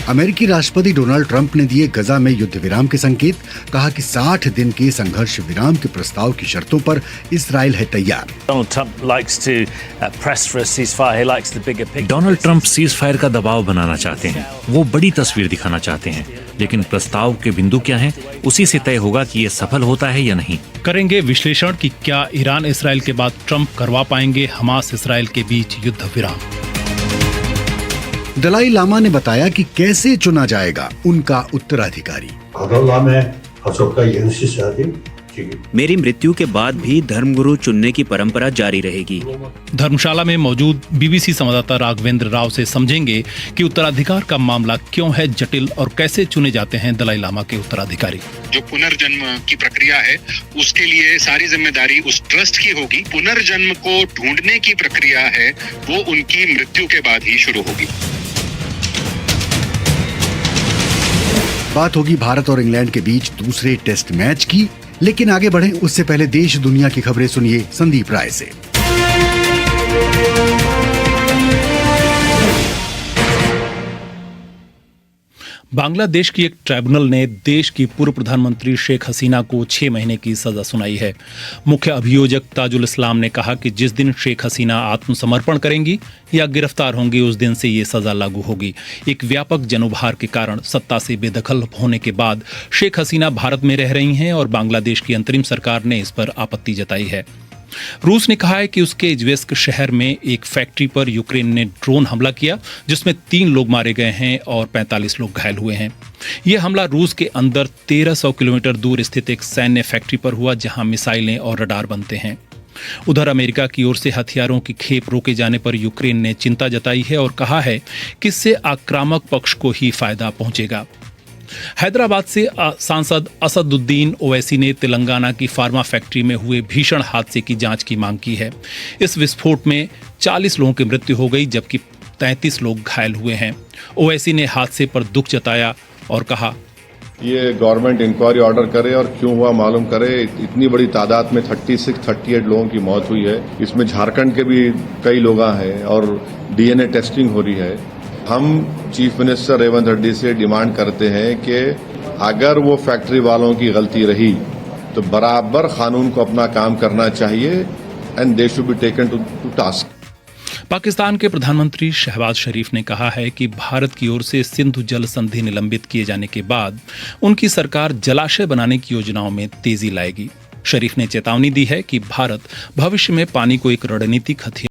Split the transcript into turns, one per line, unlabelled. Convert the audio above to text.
अमेरिकी राष्ट्रपति Donald Trump ने दिए गजा में युद्ध विराम के संकेत। कहा कि 60 दिन के संघर्ष विराम के प्रस्ताव की शर्तों पर इस्राइल है तैयार।
डोनाल्ड ट्रंप सीज फायर का दबाव बनाना चाहते हैं, वो बड़ी तस्वीर दिखाना चाहते हैं, लेकिन प्रस्ताव के बिंदु क्या हैं, उसी से तय होगा कि ये सफल होता है या नहीं।
करेंगे विश्लेषण कि क्या ईरान इसराइल के बाद ट्रंप करवा पाएंगे हमास इसराइल के बीच युद्ध विराम।
दलाई लामा ने बताया कि कैसे चुना जाएगा उनका उत्तराधिकारी।
मेरी मृत्यु के बाद भी धर्मगुरु चुनने की परंपरा जारी रहेगी।
धर्मशाला में मौजूद बीबीसी संवाददाता राघवेंद्र राव से समझेंगे कि उत्तराधिकार का मामला क्यों है जटिल और कैसे चुने जाते हैं दलाई लामा के उत्तराधिकारी।
जो पुनर्जन्म की प्रक्रिया है उसके लिए सारी जिम्मेदारी उस ट्रस्ट की होगी। पुनर्जन्म को ढूंढने की प्रक्रिया है वो उनकी मृत्यु के बाद ही शुरू होगी।
बात होगी भारत और इंग्लैंड के बीच दूसरे टेस्ट मैच की, लेकिन आगे बढ़े उससे पहले देश दुनिया की खबरें सुनिए संदीप राय से।
बांग्लादेश की एक ट्राइब्यूनल ने देश की पूर्व प्रधानमंत्री शेख हसीना को 6 महीने की सजा सुनाई है। मुख्य अभियोजक ताजुल इस्लाम ने कहा कि जिस दिन शेख हसीना आत्मसमर्पण करेंगी या गिरफ्तार होंगी उस दिन से ये सजा लागू होगी। एक व्यापक जनउभार के कारण सत्ता से बेदखल होने के बाद शेख हसीना भारत में रह रही हैं और बांग्लादेश की अंतरिम सरकार ने इस पर आपत्ति जताई है। रूस ने कहा है कि उसके इज्वेस्क शहर में एक फैक्ट्री पर यूक्रेन ने ड्रोन हमला किया जिसमें 3 लोग मारे गए हैं और 45 लोग घायल हुए हैं। यह हमला रूस के अंदर 1300 किलोमीटर दूर स्थित एक सैन्य फैक्ट्री पर हुआ जहां मिसाइलें और रडार बनते हैं। उधर अमेरिका की ओर से हथियारों की खेप रोके जाने पर यूक्रेन ने चिंता जताई है और कहा है कि इससे आक्रामक पक्ष को ही फायदा पहुंचेगा। हैदराबाद से सांसद असदुद्दीन ओवैसी ने तेलंगाना की फार्मा फैक्ट्री में हुए भीषण हादसे की जांच की मांग की है। इस विस्फोट में 40 लोगों की मृत्यु हो गई जबकि 33 लोग घायल हुए हैं। ओवैसी ने हादसे पर दुख जताया और कहा,
ये गवर्नमेंट इंक्वायरी ऑर्डर करे और क्यों हुआ मालूम करे। इतनी बड़ी तादाद में 38 लोगों की मौत हुई है। इसमें झारखंड के भी कई लोग हैं और डीएनए टेस्टिंग हो रही है। हम चीफ मिनिस्टर रेवंत रेड्डी से डिमांड करते हैं कि अगर वो फैक्ट्री वालों की गलती रही तो बराबर कानून को अपना काम करना चाहिए and they should be taken to task.
Pakistan के प्रधानमंत्री शहबाज शरीफ ने कहा है कि भारत की ओर से सिंधु जल संधि निलंबित किए जाने के बाद उनकी सरकार जलाशय बनाने की योजनाओं में तेजी लाएगी। शरीफ ने चेतावनी दी है कि भारत भविष्य में पानी को एक रणनीतिक हथियार